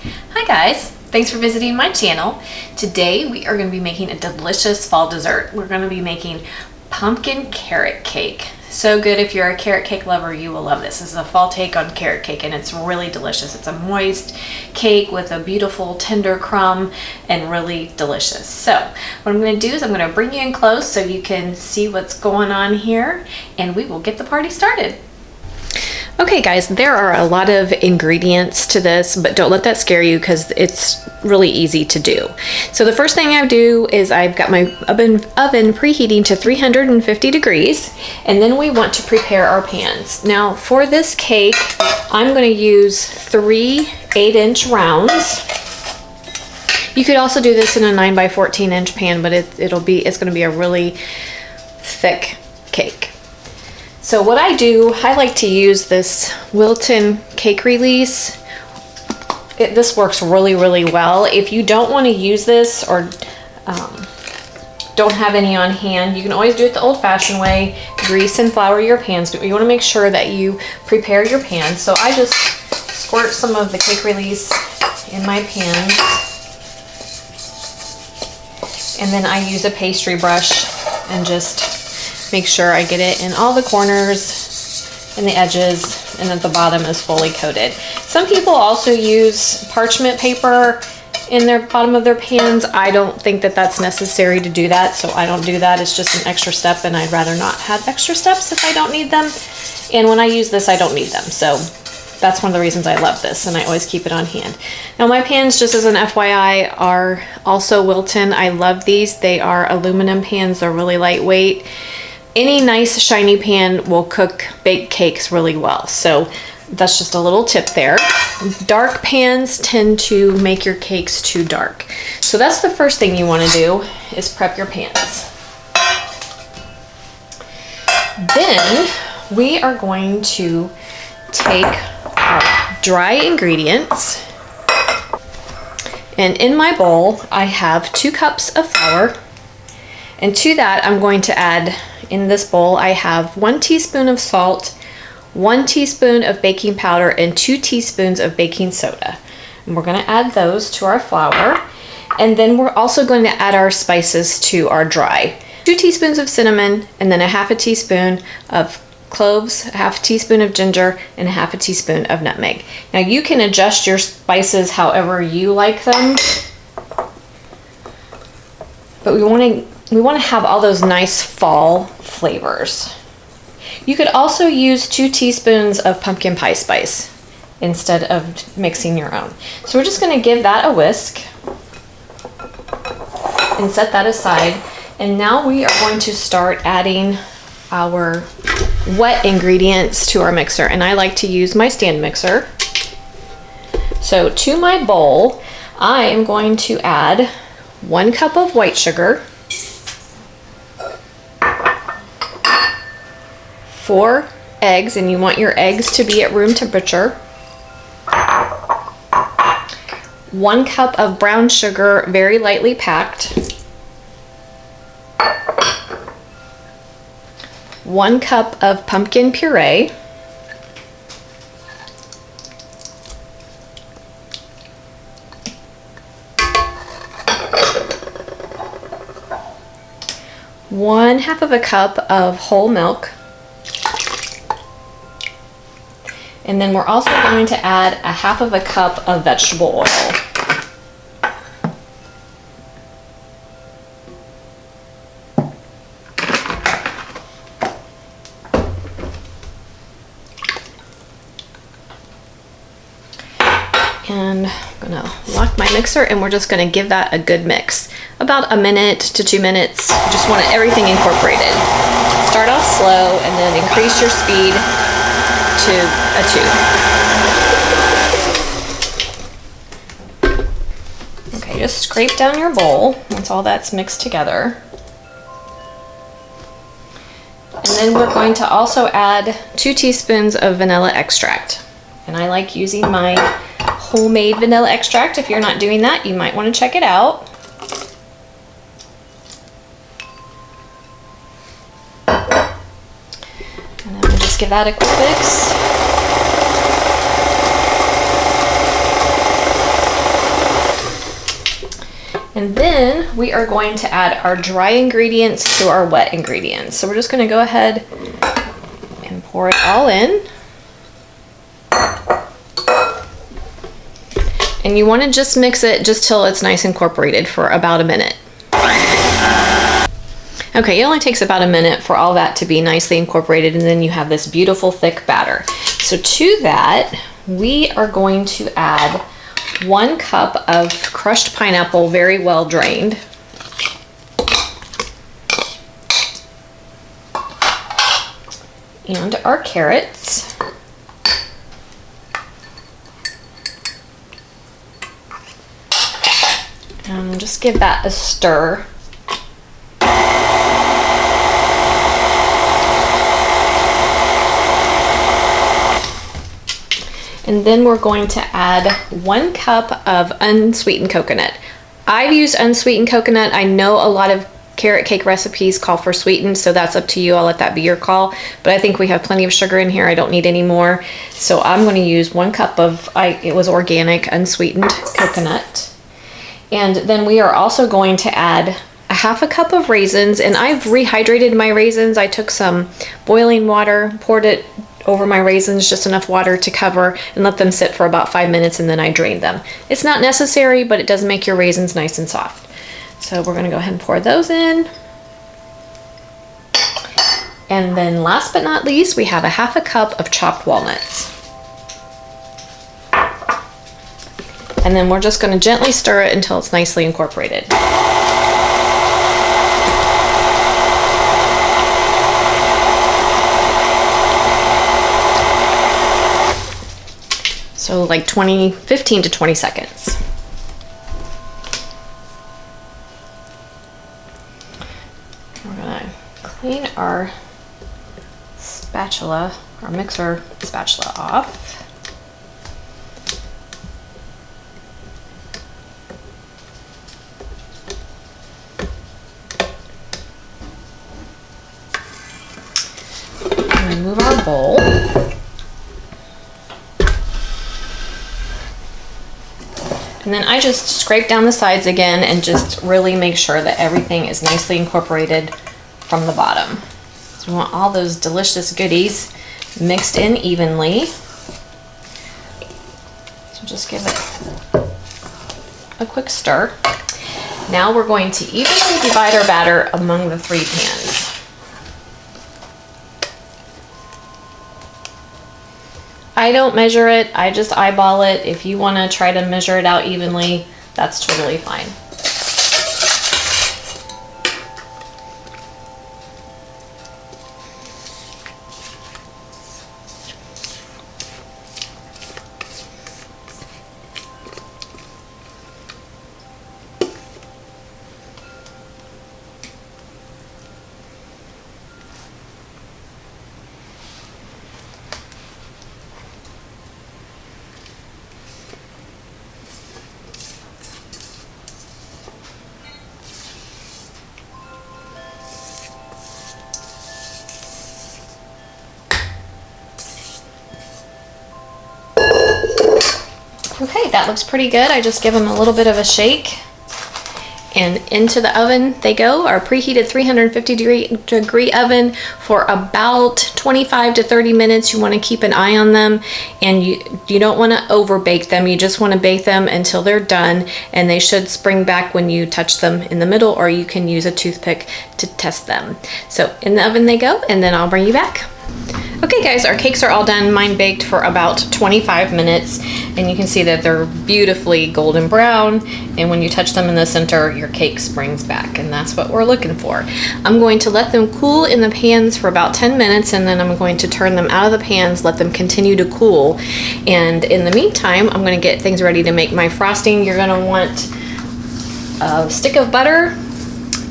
Hi guys, thanks for visiting my channel. Today we are going to be making a delicious fall dessert. We're going to be making pumpkin carrot cake. So good. If you're a carrot cake lover, you will love this. This is a fall take on carrot cake and it's really delicious. It's a moist cake with a beautiful tender crumb and really delicious. So what I'm going to do is I'm going to bring you in close so you can see what's going on here and we will get the party started. Okay guys, there are a lot of ingredients to this, but don't let that scare you because it's really easy to do. So the first thing I do is I've got my oven preheating to 350 degrees, and then we want to prepare our pans. Now for this cake, I'm going to use 3 8-inch rounds. You could also do this in a 9 by 14-inch pan, but it's going to be a really thick cake. So what I do, I like to use this Wilton cake release. This works really, really well. If you don't want to use this or don't have any on hand, you can always do it the old-fashioned way. Grease and flour your pans, but you want to make sure that you prepare your pans. So I just squirt some of the cake release in my pan, and then I use a pastry brush and just make sure I get it in all the corners and the edges and that the bottom is fully coated. Some people also use parchment paper in their bottom of their pans. I don't think that that's necessary to do that, so I don't do that. It's just an extra step and I'd rather not have extra steps if I don't need them. And when I use this, I don't need them. So that's one of the reasons I love this and I always keep it on hand. Now my pans, just as an FYI, are also Wilton. I love these. They are aluminum pans. They're really lightweight. Any nice shiny pan will bake cakes really well. So that's just a little tip there. Dark pans tend to make your cakes too dark. So that's the first thing you want to do is prep your pans. Then we are going to take our dry ingredients, and in my bowl I have 2 cups of flour, and to that I'm going to add, in this bowl I have 1 teaspoon of salt, 1 teaspoon of baking powder, and 2 teaspoons of baking soda. And we're going to add those to our flour, and then we're also going to add our spices to our dry. 2 teaspoons of cinnamon, and then a half a teaspoon of cloves, a half a teaspoon of ginger, and a half a teaspoon of nutmeg. Now you can adjust your spices however you like them, but we want to have all those nice fall flavors. You could also use 2 teaspoons of pumpkin pie spice instead of mixing your own. So we're just going to give that a whisk and set that aside. And now we are going to start adding our wet ingredients to our mixer. And I like to use my stand mixer. So to my bowl, I am going to add 1 cup of white sugar, 4 eggs, and you want your eggs to be at room temperature, 1 cup of brown sugar, very lightly packed, 1 cup of pumpkin puree, 1/2 of a cup of whole milk, and then we're also going to add a 1/2 of a cup of vegetable oil. And I'm gonna lock my mixer and we're just gonna give that a good mix. About a minute to 2 minutes. You just want everything incorporated. Start off slow and then increase your speed to a 2. Okay, just scrape down your bowl once all that's mixed together. And then we're going to also add 2 teaspoons of vanilla extract. And I like using my homemade vanilla extract. If you're not doing that, you might want to check it out. And then we'll just give that a quick mix. And then we are going to add our dry ingredients to our wet ingredients. So we're just going to go ahead and pour it all in. And you want to just mix it just till it's nice incorporated for about a minute. Okay, it only takes about a minute for all that to be nicely incorporated, and then you have this beautiful thick batter. So to that, we are going to add 1 cup of crushed pineapple, very well drained. And our carrots. And just give that a stir. And then we're going to add 1 cup of unsweetened coconut. I've used unsweetened coconut. I know a lot of carrot cake recipes call for sweetened, so that's up to you. I'll let that be your call. But I think we have plenty of sugar in here. I don't need any more. So I'm going to use 1 cup of, it was organic, unsweetened coconut. And then we are also going to add 1/2 cup of raisins. And I've rehydrated my raisins. I took some boiling water, poured it over my raisins, just enough water to cover, and let them sit for about 5 minutes, and then I drained them. It's not necessary, but it does make your raisins nice and soft. So we're gonna go ahead and pour those in. And then last but not least, we have 1/2 cup of chopped walnuts. And then we're just gonna gently stir it until it's nicely incorporated. So like 15 to 20 seconds. We're gonna clean our spatula, our mixer spatula off. And remove our bowl. And then I just scrape down the sides again and just really make sure that everything is nicely incorporated from the bottom. So we want all those delicious goodies mixed in evenly. So just give it a quick stir. Now we're going to evenly divide our batter among the 3 pans. I don't measure it, I just eyeball it. If you want to try to measure it out evenly, that's totally fine. Okay, that looks pretty good. I just give them a little bit of a shake. And into the oven they go, our preheated 350 degree oven for about 25 to 30 minutes. You want to keep an eye on them, and you don't want to over bake them. You just want to bake them until they're done, and they should spring back when you touch them in the middle, or you can use a toothpick to test them. So in the oven they go, and then I'll bring you back. Okay guys, our cakes are all done. Mine baked for about 25 minutes, and you can see that they're beautifully golden brown, and when you touch them in the center, your cake springs back, and that's what we're looking for. I'm going to let them cool in the pans for about 10 minutes, and then I'm going to turn them out of the pans, let them continue to cool. And in the meantime, I'm going to get things ready to make my frosting. You're going to want a stick of butter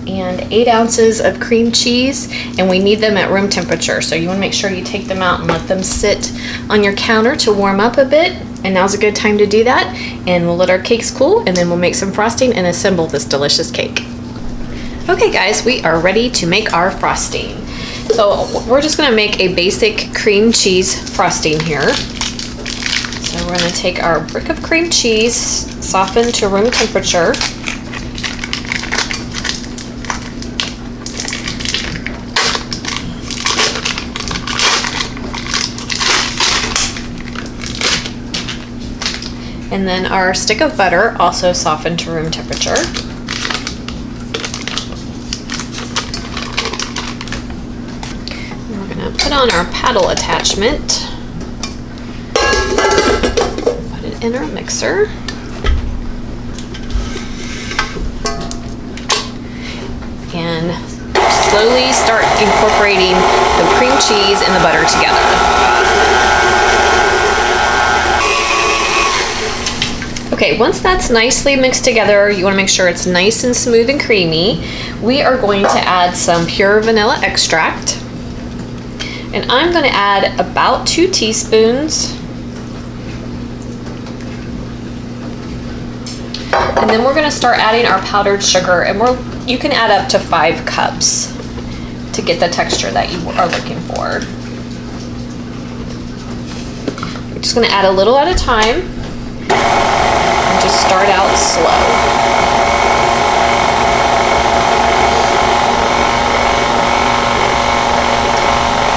and 8 ounces of cream cheese, and we need them at room temperature. So you want to make sure you take them out and let them sit on your counter to warm up a bit. And now's a good time to do that. And we'll let our cakes cool, and then we'll make some frosting and assemble this delicious cake. Okay guys, we are ready to make our frosting. So we're just going to make a basic cream cheese frosting here. So we're going to take our brick of cream cheese, softened to room temperature. And then our stick of butter, also softened to room temperature. And we're gonna put on our paddle attachment. Put it in our mixer. And slowly start incorporating the cream cheese and the butter together. Okay, once that's nicely mixed together, you want to make sure it's nice and smooth and creamy. We are going to add some pure vanilla extract. And I'm going to add about 2 teaspoons. And then we're going to start adding our powdered sugar, and you can add up to 5 cups to get the texture that you are looking for. We're just going to add a little at a time and just start out slow.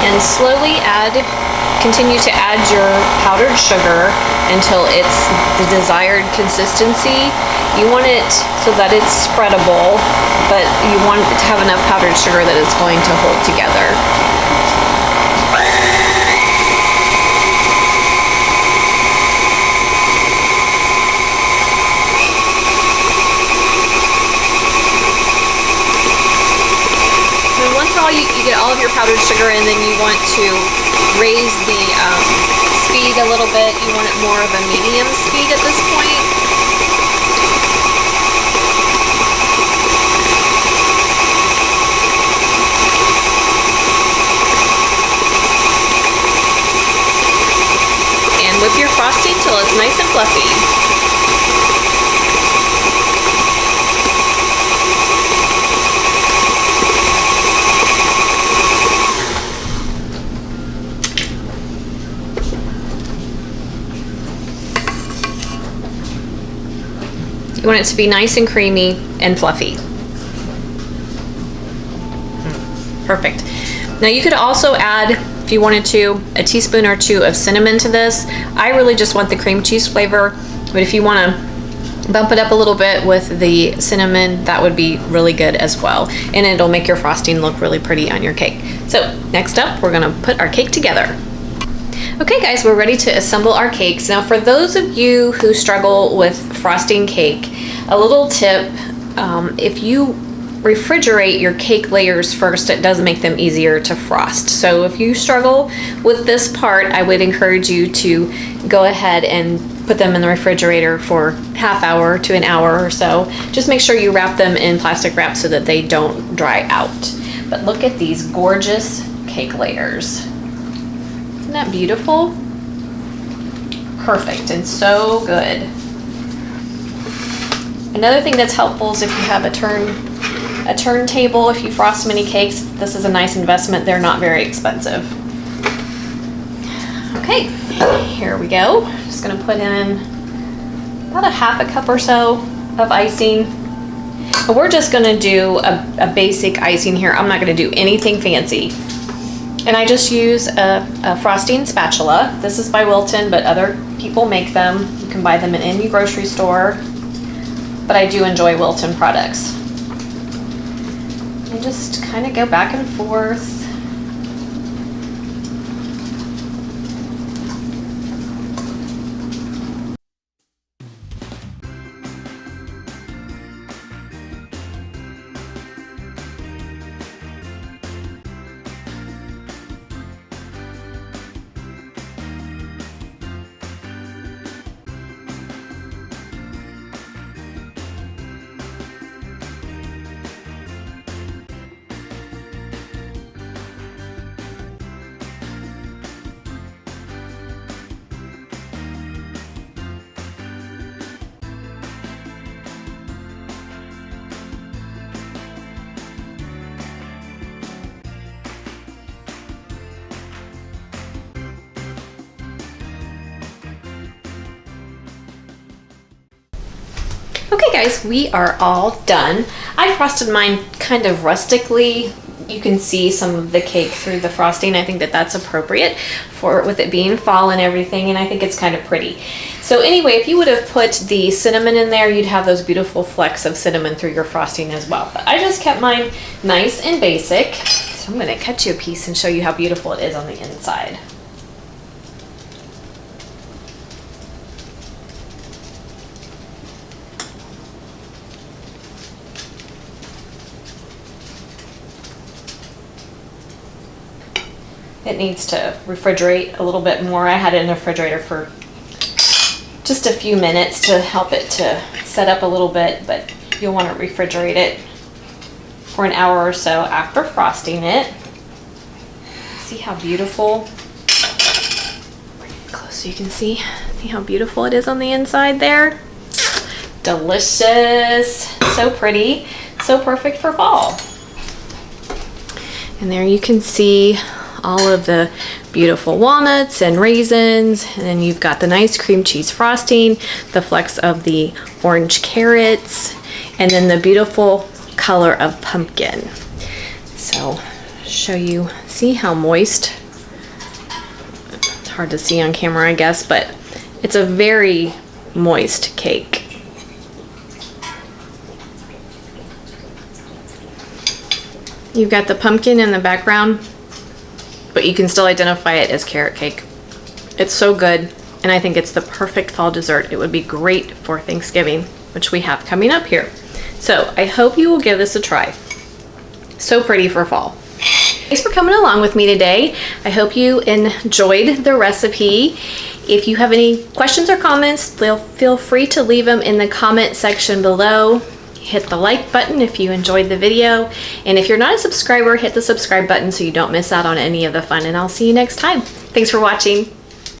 And slowly continue to add your powdered sugar until it's the desired consistency. You want it so that it's spreadable, but you want it to have enough powdered sugar that it's going to hold together. And once you get all of your powdered sugar in, then you want to raise the speed a little bit. You want it more of a medium speed at this point. Whip your frosting till it's nice and fluffy. You want it to be nice and creamy and fluffy. Perfect. Now you could also add, if you wanted to, a teaspoon or 2 of cinnamon to this. I really just want the cream cheese flavor, but if you want to bump it up a little bit with the cinnamon, that would be really good as well. And it'll make your frosting look really pretty on your cake. So next up, we're gonna put our cake together. Okay guys, we're ready to assemble our cakes. Now for those of you who struggle with frosting cake, a little tip, if you refrigerate your cake layers first, it does make them easier to frost. So if you struggle with this part, I would encourage you to go ahead and put them in the refrigerator for half hour to an hour or so. Just make sure you wrap them in plastic wrap so that they don't dry out. But look at these gorgeous cake layers. Isn't that beautiful? Perfect and so good. Another thing that's helpful is if you have a turntable, if you frost many cakes, this is a nice investment. They're not very expensive. Okay, here we go. Just gonna put in about a half a cup or so of icing. And we're just gonna do a basic icing here. I'm not gonna do anything fancy. And I just use a frosting spatula. This is by Wilton, but other people make them. You can buy them in any grocery store, but I do enjoy Wilton products. And just kind of go back and forth. Okay guys, we are all done. I frosted mine kind of rustically You can see some of the cake through the frosting. I think that that's appropriate for with it being fall and everything, and I think it's kind of pretty. So anyway, if you would have put the cinnamon in there, you'd have those beautiful flecks of cinnamon through your frosting as well. But I just kept mine nice and basic. So I'm gonna cut you a piece and show you how beautiful it is on the inside. It needs to refrigerate a little bit more. I had it in the refrigerator for just a few minutes to help it to set up a little bit, but you'll want to refrigerate it for an hour or so after frosting it. See how beautiful, bring it close so you can see how beautiful it is on the inside there. Delicious, so pretty, so perfect for fall. And there you can see all of the beautiful walnuts and raisins, and then you've got the nice cream cheese frosting, the flecks of the orange carrots, and then the beautiful color of pumpkin. So show you, see how moist? It's hard to see on camera, I guess, but it's a very moist cake. You've got the pumpkin in the background, but you can still identify it as carrot cake. It's so good, and I think it's the perfect fall dessert. It would be great for Thanksgiving, which we have coming up here. So I hope you will give this a try. So pretty for fall. Thanks for coming along with me today. I hope you enjoyed the recipe. If you have any questions or comments, feel free to leave them in the comment section below. Hit the like button if you enjoyed the video. And if you're not a subscriber, hit the subscribe button so you don't miss out on any of the fun. And I'll see you next time. Thanks for watching.